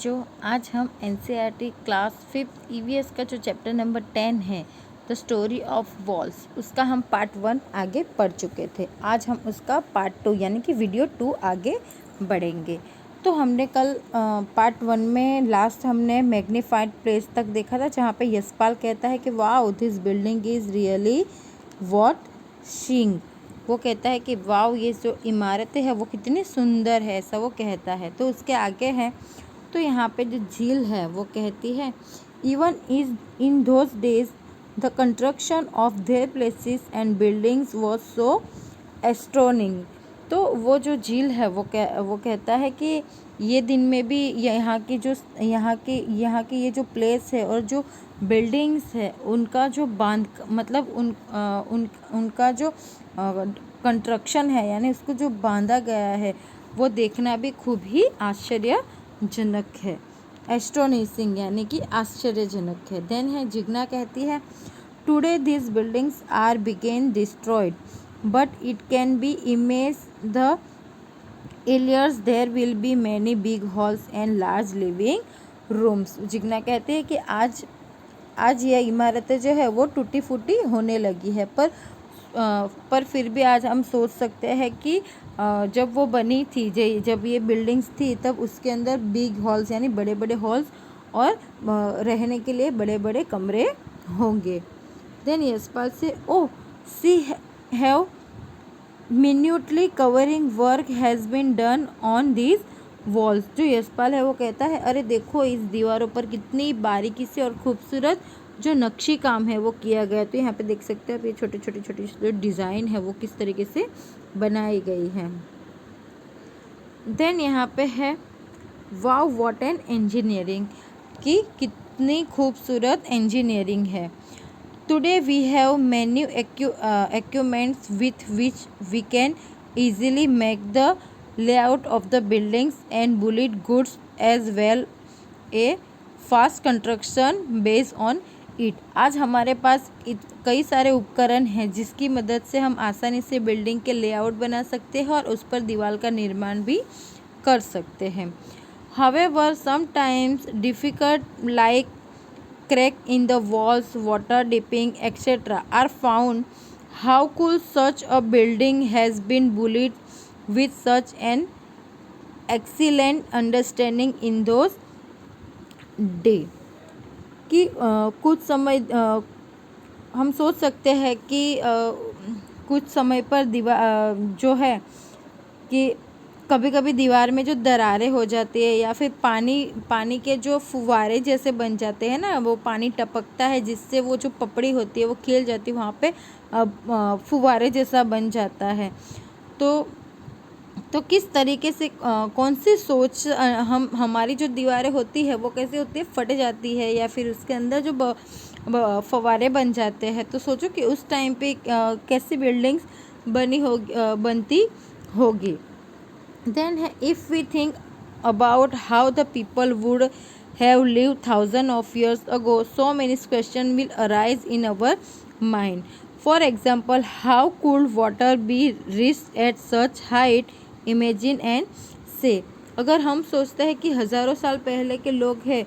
बच्चों, आज हम एनसीईआरटी क्लास 5 ईवीएस का जो चैप्टर नंबर 10 है द स्टोरी ऑफ वॉल्स, उसका हम पार्ट 1 आगे पढ़ चुके थे। आज हम उसका पार्ट 2 यानी कि वीडियो 2 आगे बढ़ेंगे। तो हमने कल पार्ट 1 में लास्ट हमने मैग्नीफाइड प्लेस तक देखा था, जहाँ पे यशपाल कहता है कि wow this building is really worth seeing. वो कहता है कि वाओ ये जो इमारतें हैं वो कितनी सुंदर है, ऐसा वो कहता है। तो उसके आगे है, तो यहाँ पे जो झील है वो कहती है even is in those days the construction of their places and buildings was so astonishing. तो वो जो झील है वो कहता है कि ये दिन में भी यहाँ की ये जो प्लेस है और जो बिल्डिंग्स है उनका जो उनका जो कंस्ट्रक्शन है यानी उसको जो बांधा गया है वो देखना भी खूब ही आश्चर्यजनक है। एस्ट्रोनिशिंग यानी कि आश्चर्यजनक है। देन है जिग्ना कहती है टुडे दिस बिल्डिंग्स आर बिगेन destroyed but it can be image the earlier there will be many big halls and large living rooms. Jigna कहते हैं कि आज यह इमारतें जो है वो टूटी फूटी होने लगी है, पर फिर भी आज हम सोच सकते हैं कि जब वो बनी थी, जब ये बिल्डिंग्स थी, तब उसके अंदर बिग हॉल्स यानी बड़े बड़े हॉल्स और रहने के लिए बड़े बड़े कमरे होंगे। Then Yashpal says oh see have minutely carving work has been done on this walls. जो यशपाल है वो कहता है अरे देखो इस दीवारों पर कितनी बारीकी से और खूबसूरत जो नक्शी काम है वो किया गया। तो यहाँ पे देख सकते हैं आप, ये छोटे छोटे डिज़ाइन है वो किस तरीके से बनाई गई है। देन यहाँ पे है वाओ व्हाट एन इंजीनियरिंग, कि कितनी खूबसूरत इंजीनियरिंग है। Today we have many equipments with which we can easily make the layout of the buildings and bullet goods as well a fast construction based on it. आज हमारे पास कई सारे उपकरण हैं जिसकी मदद से हम आसानी से बिल्डिंग के लेआउट बना सकते हैं और उस पर दीवार का निर्माण भी कर सकते हैं। However, sometimes difficult like crack in the walls, water dipping, etc. are found. How could such a building has been built with such an excellent understanding in those days? कि कुछ समय हम सोच सकते हैं कि कुछ समय पर दीवार जो है कि कभी कभी दीवार में जो दरारें हो जाती है या फिर पानी के जो फुवारे जैसे बन जाते हैं ना, वो पानी टपकता है जिससे वो जो पपड़ी होती है वो खिल जाती है, वहाँ पे फुवारे जैसा बन जाता है। तो किस तरीके से कौन सी सोच हमारी जो दीवारें होती है वो कैसे होती है, फट जाती है या फिर उसके अंदर जो फवारे बन जाते हैं। तो सोचो कि उस टाइम पे कैसी बिल्डिंग्स बनती होगी। देन है if we think about how the people would have lived thousand of years ago, so many question will arise in our mind. For example, how could water be reached at such height, imagine and say. अगर हम सोचते हैं कि हज़ारों साल पहले के लोग हैं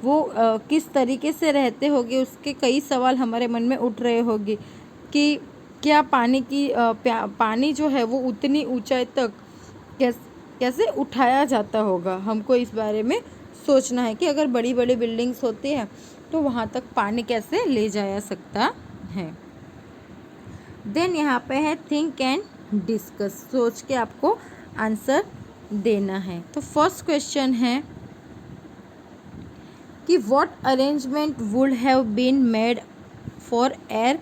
वो किस तरीके से रहते होंगे, उसके कई सवाल हमारे मन में उठ रहे होंगे कि क्या पानी जो है वो उतनी ऊंचाई तक कैसे उठाया जाता होगा। हमको इस बारे में सोचना है कि अगर बड़ी बड़ी बिल्डिंग्स होती हैं तो वहाँ तक पानी कैसे ले जाया सकता है। देन यहाँ पे है थिंक एंड डिस्कस, सोच के आपको आंसर देना है। तो फर्स्ट क्वेश्चन है कि what arrangement would have been made for air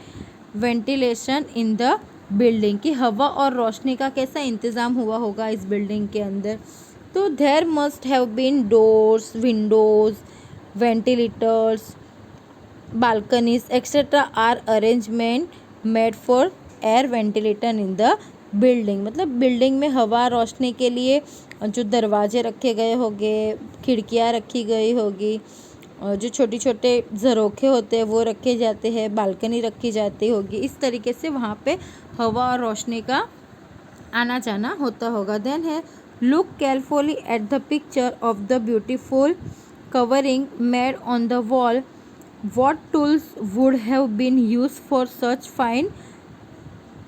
ventilation in the building, की हवा और रोशनी का कैसा इंतज़ाम हुआ होगा इस बिल्डिंग के अंदर। तो there must have been doors, windows, ventilators, balconies etcetera are arrangement made for air ventilation in the building. मतलब बिल्डिंग में हवा रोशनी के लिए जो दरवाजे रखे गए होंगे, खिड़कियाँ रखी गई होगी, जो छोटे छोटे झरोखे होते हैं वो रखे जाते हैं, बालकनी रखी जाती होगी। इस तरीके से वहाँ पे हवा और रोशनी का आना जाना होता होगा। देन है Look carefully at the picture of the beautiful covering made on the wall. What tools would have been used for such fine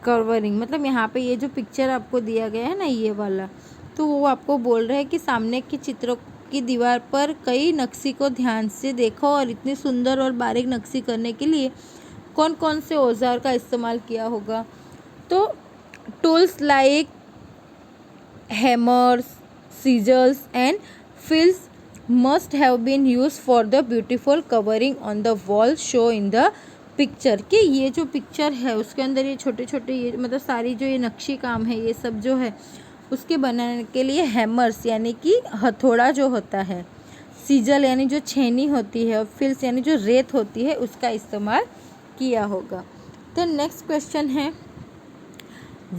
covering? मतलब यहाँ पे ये जो पिक्चर आपको दिया गया है ना, ये वाला, तो वो आपको बोल रहा है कि सामने की चित्रों की दीवार पर कई नक्शी को ध्यान से देखो और इतनी सुंदर और बारीक नक्शी करने के लिए कौन कौन से औजार का इस्तेमाल किया होगा। तो tools like hammers, scissors and files must have been used for the beautiful covering on the wall show in the picture। कि ये जो पिक्चर है उसके अंदर ये छोटे छोटे ये मतलब सारी जो ये नक्शी काम है ये सब जो है उसके बनाने के लिए हैमर्स यानी कि हथौड़ा जो होता है, सीजल यानी जो छेनी होती है और फिल्स यानी जो रेत होती है उसका इस्तेमाल किया होगा। तो नेक्स्ट क्वेश्चन है,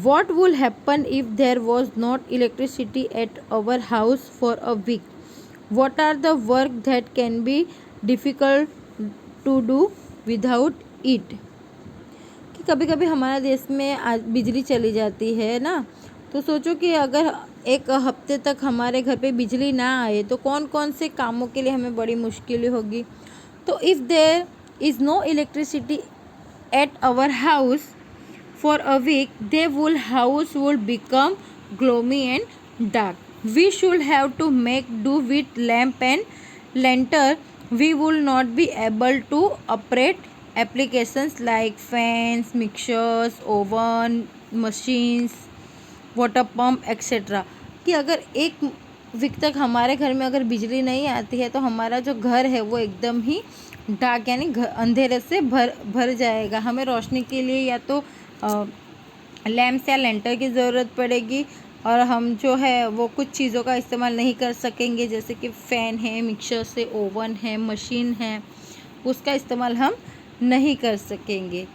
What will happen if there was not electricity at our house for a week? What are the work that can be difficult to do without it? कि कभी कभी हमारे देश में आज बिजली चली जाती है ना, तो सोचो कि अगर एक हफ्ते तक हमारे घर पे बिजली ना आए तो कौन कौन से कामों के लिए हमें बड़ी मुश्किलें होगी। तो if there is no electricity at our house for a week, the whole house would become gloomy and dark. We should have to make do with lamp and lantern. We will not be able to operate applications like fans, mixers, oven, machines, water pump etcetera. कि अगर एक week तक हमारे घर में अगर बिजली नहीं आती है तो हमारा जो घर है वो एकदम ही डार्क यानी अंधेरे से भर जाएगा। हमें रोशनी के लिए या तो लैम्प्स या लेंटर की ज़रूरत पड़ेगी और हम जो है वो कुछ चीज़ों का इस्तेमाल नहीं कर सकेंगे, जैसे कि फ़ैन है, मिक्सर से, ओवन है, मशीन है, उसका इस्तेमाल हम नहीं कर सकेंगे।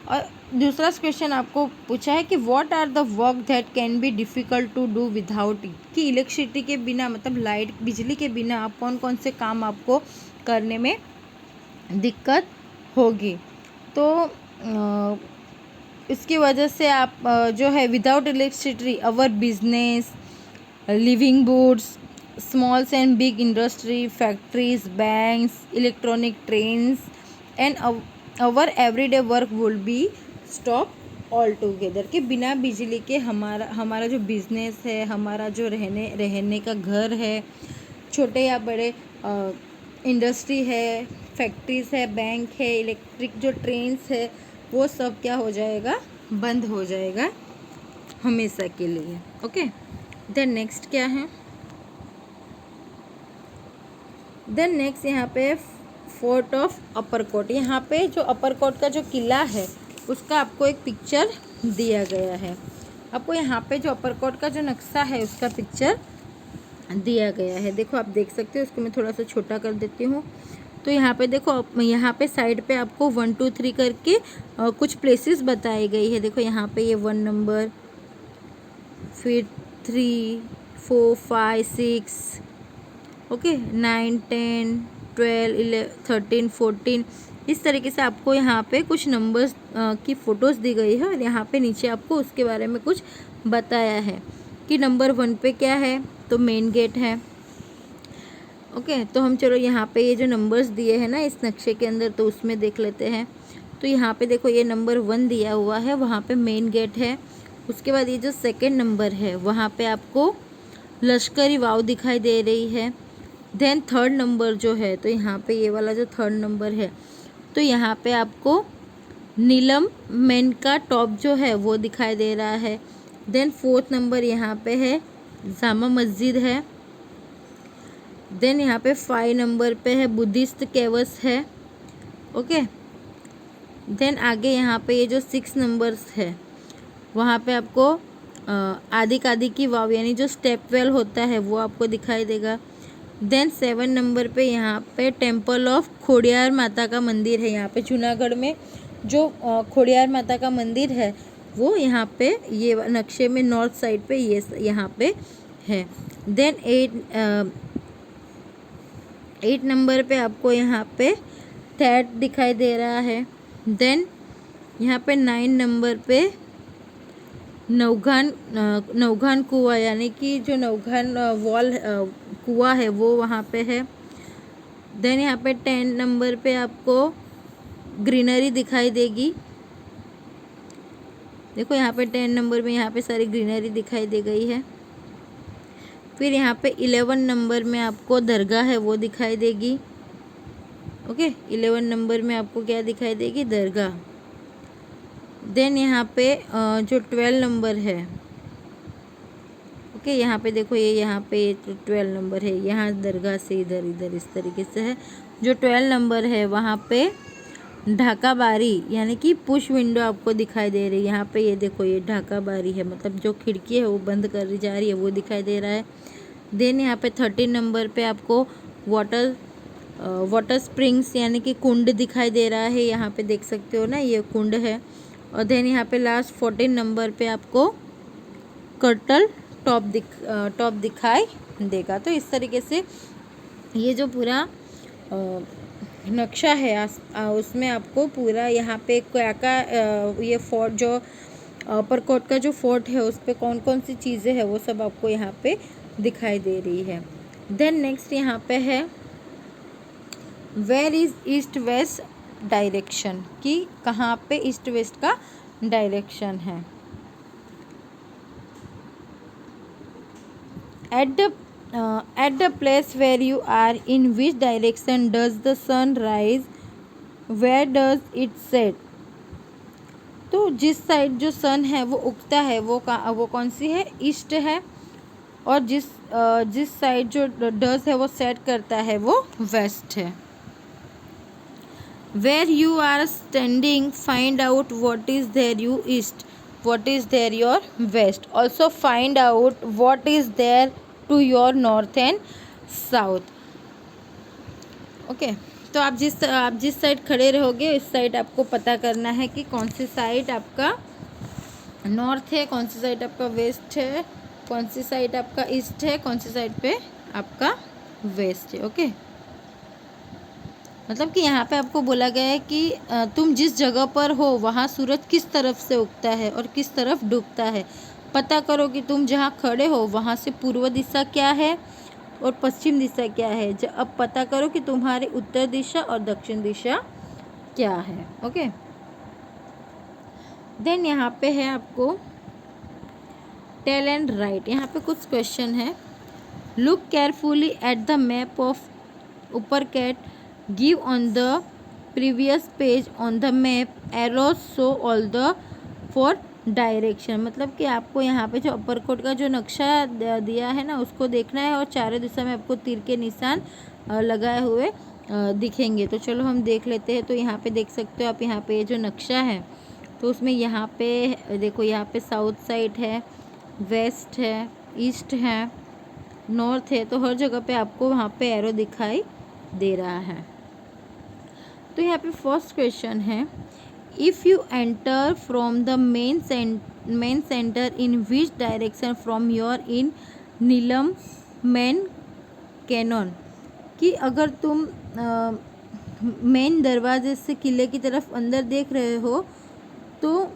और दूसरा क्वेश्चन आपको पूछा है कि what are the work that can be difficult to do without it. कि इलेक्ट्रिसिटी के बिना मतलब लाइट बिजली के बिना आप कौन कौन से काम आपको करने में दिक्कत होगी। तो इसकी वजह से आप जो है without electricity our business, living goods, smalls and big industry, factories, banks, electronic trains and our everyday work will be stop all together. कि बिना बिजली के हमारा जो बिजनेस है, हमारा जो रहने का घर है, छोटे या बड़े इंडस्ट्री है, फैक्ट्रीज है, बैंक है, इलेक्ट्रिक जो ट्रेन्स है, वो सब क्या हो जाएगा, बंद हो जाएगा हमेशा के लिए। ओके, देन नेक्स्ट क्या है, देन नेक्स्ट यहाँ पे फोर्ट ऑफ अपर-कोट। यहाँ पे जो अपर-कोट का जो किला है उसका आपको एक पिक्चर दिया गया है। आपको यहाँ पे जो अपर-कोट का जो नक्शा है उसका पिक्चर दिया गया है। देखो आप देख सकते हो, उसको मैं थोड़ा सा छोटा कर देती हूँ। तो यहाँ पे देखो, यहाँ पे साइड पे आपको 1 2 3 करके कुछ प्लेसेस बताई गई है। देखो यहाँ पे ये 1 नंबर, फिर 3 4 5 6, ओके, 9 10 12 11 13 14, इस तरीके से आपको यहाँ पे कुछ नंबर्स की फ़ोटोज़ दी गई है और यहाँ पे नीचे आपको उसके बारे में कुछ बताया है कि नंबर 1 पे क्या है, तो मेन गेट है। ओके, तो हम चलो यहाँ पे ये जो नंबर्स दिए हैं ना इस नक्शे के अंदर, तो उसमें देख लेते हैं। तो यहाँ पे देखो ये नंबर 1 दिया हुआ है, वहाँ पे मेन गेट है। उसके बाद ये जो सेकंड नंबर है वहाँ पे आपको लश्करी वाव दिखाई दे रही है। देन थर्ड नंबर जो है, तो यहाँ पे ये वाला जो थर्ड नंबर है, तो यहाँ पे आपको नीलम मेन का टॉप जो है वो दिखाई दे रहा है। देन फोर्थ नंबर यहाँ पे है जामा मस्जिद है। देन यहाँ पे 5 नंबर पे है बुद्धिस्ट केवस है। ओके, देन आगे यहाँ पे ये जो 6 नंबर्स है वहाँ पे आपको आदि की वाव यानी जो स्टेप वेल होता है वो आपको दिखाई देगा। देन 7 नंबर पे यहाँ पे टेम्पल ऑफ खोडियार माता का मंदिर है। यहाँ पे जूनागढ़ में जो खोडियार माता का मंदिर है वो यहाँ पे ये नक्शे में नॉर्थ साइड पे ये यहाँ पे है। देन 8 नंबर पे आपको यहाँ पे थैट दिखाई दे रहा है। देन यहाँ पे 9 नंबर पे नवघान कुआं, यानी कि जो नवघान वॉल कुआं है वो वहाँ पे है। देन यहाँ पे 10 नंबर पे आपको ग्रीनरी दिखाई देगी। देखो यहाँ पे 10 नंबर में यहाँ पे सारी ग्रीनरी दिखाई दे गई है। फिर यहाँ पे 11 नंबर में आपको दरगाह है वो दिखाई देगी। ओके, 11 नंबर में आपको क्या दिखाई देगी? दरगाह। देन यहाँ पे जो 12 नंबर है, ओके, यहाँ पे देखो ये यहाँ पे 12 नंबर है, यहाँ दरगाह से इधर इधर इस तरीके से है। जो 12 नंबर है वहाँ पे ढाका बारी यानी कि पुश विंडो आपको दिखाई दे रही है। यहाँ पे ये देखो ये ढाका बारी है, मतलब जो खिड़की है वो बंद कर जा रही है वो दिखाई दे रहा है। देन यहाँ पे 13 नंबर पे आपको वाटर स्प्रिंग्स यानी कि कुंड दिखाई दे रहा है। यहाँ पे देख सकते हो ना, ये कुंड है। और देन यहाँ पे लास्ट 14 नंबर पे आपको कर्टल टॉप दिखाई देगा। तो इस तरीके से ये जो पूरा नक्शा है उसमें आपको पूरा यहाँ पे क्या का ये फोर्ट जो अपर-कोट का जो फोर्ट है उस पे कौन कौन सी चीज़ें हैं वो सब आपको यहाँ पे दिखाई दे रही है। देन नेक्स्ट यहाँ पे है where is east west direction, कि कहाँ पे ईस्ट वेस्ट का डायरेक्शन है। At the place where you are, in which direction does the sun rise? Where does it set? तो जिस साइड जो सन है वो उगता है वो कौन सी है? ईस्ट है। और जिस साइड जो डज है वो सेट करता है वो वेस्ट है। Where you are standing, find out what is there you east, what is there your west. Also find out what is there to your north and south. Okay, तो आप जिस side खड़े रहोगे इस साइड आपको पता करना है कि कौन सी साइड आपका नॉर्थ है, कौन सी साइड आपका वेस्ट है, कौन सी साइड आपका ईस्ट है, कौन सी साइड पे आपका वेस्ट है। ओके, मतलब कि यहाँ पे आपको बोला गया है कि तुम जिस जगह पर हो वहाँ सूरज किस तरफ से उगता है और किस तरफ डूबता है। पता करो कि तुम जहाँ खड़े हो वहाँ से पूर्व दिशा क्या है और पश्चिम दिशा क्या है। अब पता करो कि तुम्हारी उत्तर दिशा और दक्षिण दिशा क्या है। ओके, देन यहाँ पे है आपको टेल एंड राइट। यहाँ पे कुछ क्वेश्चन है। Look carefully at the map of Uparkot, given on the previous page on the map arrows show all the four direction. मतलब कि आपको यहाँ पे जो अपर कोट का जो नक्शा दिया है ना उसको देखना है और चारों दिशा में आपको तीर के निशान लगाए हुए दिखेंगे। तो चलो हम देख लेते हैं। तो यहाँ पे देख सकते हो आप, यहाँ पे जो नक्शा है तो उसमें यहाँ पे देखो, यहाँ पे साउथ साइड है, वेस्ट है, ईस्ट है, नॉर्थ है। तो हर जगह पे आपको वहाँ पे एरो दिखाई दे रहा है। तो यहाँ पे फर्स्ट क्वेश्चन है, if you enter from the main centre in which direction from your in Neelam main cannon, कि अगर तुम मेन दरवाजे से किले की तरफ अंदर देख रहे हो तो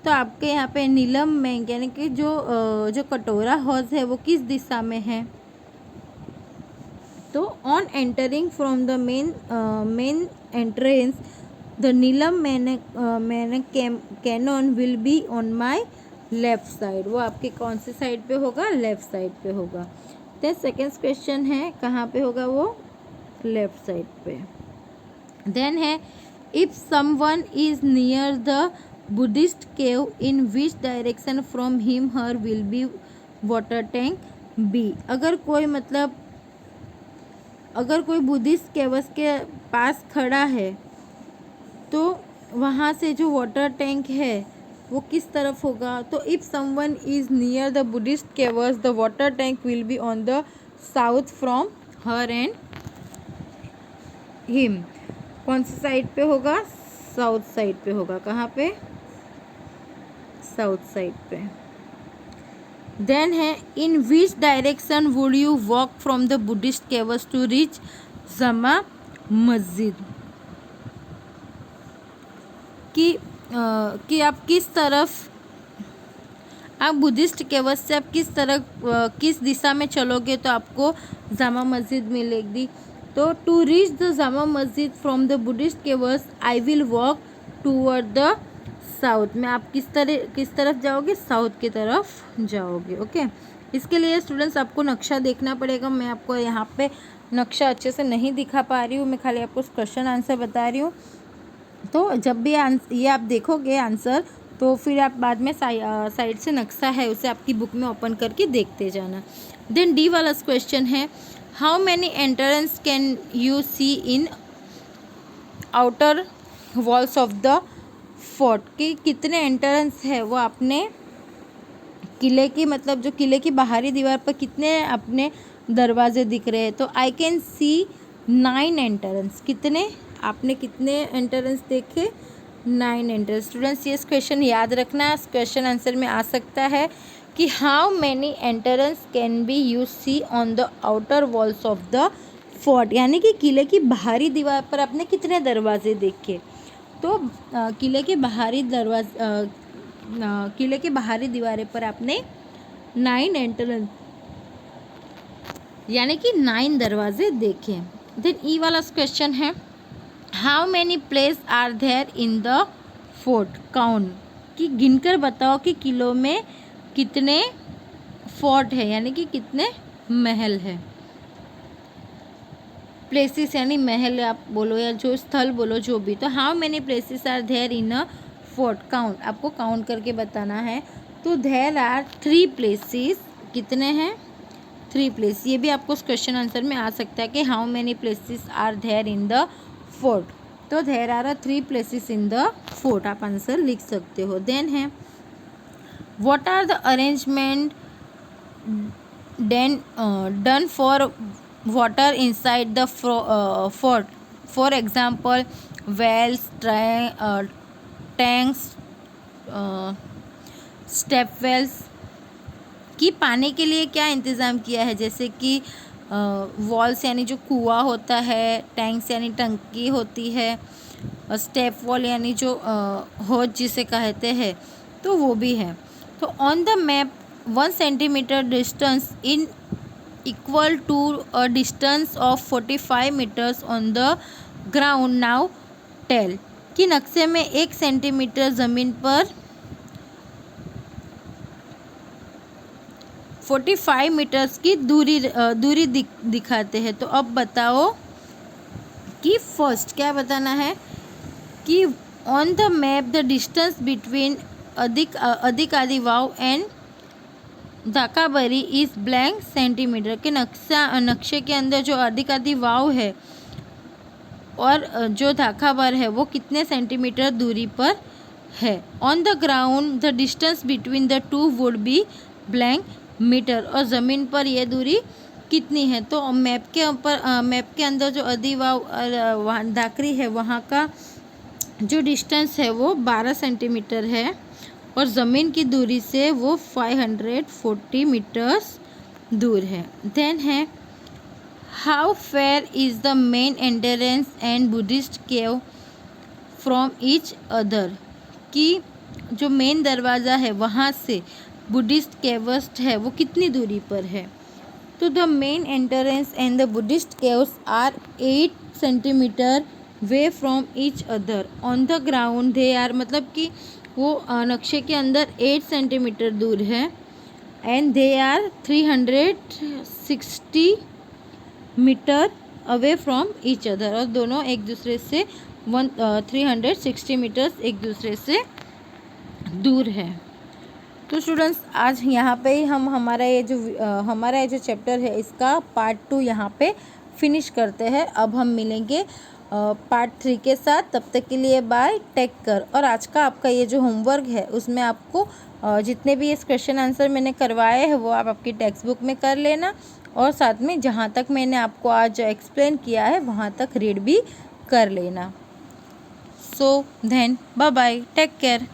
आपके यहाँ पे नीलम में यानी कि जो कटोरा हौज है वो किस दिशा में है। तो on entering from the main entrance the Neelam man cannon will be on my left side. वो आपके कौन से साइड पे होगा? लेफ्ट साइड पे होगा। तो सेकेंड क्वेश्चन है कहाँ पे होगा? वो लेफ्ट साइड पे। देन है, if someone is near the Buddhist cave in which direction from him her will be water tank be. अगर कोई बुद्धिस्ट केव्स के पास खड़ा है तो वहाँ से जो वाटर टैंक है वो किस तरफ होगा? तो if someone is near the Buddhist caves the water tank will be on the south from her and him. कौन सी साइड पे होगा? साउथ साइड पे होगा। कहाँ पे? साउथ साइड पे। देन है, in which direction would you walk from the Buddhist caves to reach Jama Masjid, कि आप किस तरफ आप बुद्धिस्ट केव्स से आप किस दिशा में चलोगे तो आपको जामा मस्जिद मिलेगी। तो to reach the Jama Masjid from the Buddhist caves I will walk toward the south में आप किस तरफ जाओगे, साउथ की तरफ जाओगे। ओके, इसके लिए स्टूडेंट्स आपको नक्शा देखना पड़ेगा। मैं आपको यहाँ पे नक्शा अच्छे से नहीं दिखा पा रही हूँ, मैं खाली आपको क्वेश्चन आंसर बता रही हूँ। तो जब भी ये आप देखोगे आंसर तो फिर आप बाद में साइड से नक्शा है उसे आपकी बुक में ओपन करके देखते जाना। देन डी वाला क्वेश्चन है, how many entrance can you see in outer walls of the fort, कि कितने एंट्रेंस है वो अपने किले की, मतलब जो किले की बाहरी दीवार पर कितने अपने दरवाजे दिख रहे हैं। तो आई कैन सी 9 एंट्रेंस, कितने आपने कितने एंट्रेंस देखे, 9 एंट्रेंस। स्टूडेंट्स ये क्वेश्चन याद रखना, इस क्वेश्चन आंसर में आ सकता है कि how many entrance can be you see on the outer walls of the fort, यानी कि किले की बाहरी दीवार पर आपने कितने दरवाजे देखे। तो किले के बाहरी दीवारें पर आपने 9 एंट्रेंस यानी कि 9 दरवाजे देखे। देन ई वाला क्वेश्चन है, how many place are there in the fort, count, कि गिनकर बताओ कि किलों में कितने फोर्ट है, यानी कि कितने महल है। प्लेसेस यानी महल आप बोलो या जो स्थल बोलो जो भी। तो how many places are there in a fort, count, आपको काउंट करके बताना है। तो देयर आर 3 प्लेसेस, कितने हैं, 3 प्लेस। ये भी आपको क्वेश्चन आंसर में आ सकता है कि how many places are there in the fort. तो there are 3 places in the fort, आप आंसर लिख सकते हो। देन है, what are the arrangement done for water inside the fort, for example wells, tanks, step wells, कि पानी के लिए क्या इंतज़ाम किया है, जैसे कि वॉल्स यानी जो कुआं होता है, टैंक्स यानी टंकी होती है, स्टेप वॉल यानी जो होज जिसे कहते हैं, तो वो भी है। तो on the map 1 centimetre distance in equal to a distance of 45 meters on the ground, now tell, कि नक्शे में 1 सेंटीमीटर ज़मीन पर 45 मीटर्स की दूरी दिखाते हैं। तो अब बताओ कि फर्स्ट क्या बताना है कि on the map the distance between अधिकारी वाव एंड धाकाबरी इज ब्लैंक सेंटीमीटर, के नक्शे के अंदर जो अधिकारी वाव है और जो धाकाबर है वो कितने सेंटीमीटर दूरी पर है। On the ground the distance between the 2 would be blank metre, और ज़मीन पर यह दूरी कितनी है। तो मैप के अंदर जो अधिवाव धाकरी है वहाँ का जो डिस्टेंस है वो 12 सेंटीमीटर है और ज़मीन की दूरी से वो 540 मीटर्स दूर है। देन है, how fair is the main entrance and Buddhist cave from each other, कि जो मेन दरवाज़ा है वहाँ से बुद्धिस्ट केव्स है वो कितनी दूरी पर है। तो the main entrance and the Buddhist caves are 8 centimetre way from each other on the ground they are, मतलब कि वो नक्शे के अंदर 8 सेंटीमीटर दूर है and they are 360 metre away from each other, और दोनों एक दूसरे से 360 मीटर्स एक दूसरे से दूर है। तो स्टूडेंट्स आज यहाँ पे ही हम हमारा ये जो चैप्टर है इसका पार्ट 2 यहाँ पे फिनिश करते हैं। अब हम मिलेंगे पार्ट 3 के साथ, तब तक के लिए बाय, टेक केयर। और आज का आपका ये जो होमवर्क है उसमें आपको जितने भी इस क्वेश्चन आंसर मैंने करवाए हैं वो आप आपकी टेक्स्ट बुक में कर लेना, और साथ में जहाँ तक मैंने आपको आज एक्सप्लेन किया है वहाँ तक रीड भी कर लेना। So then bye bye, take care.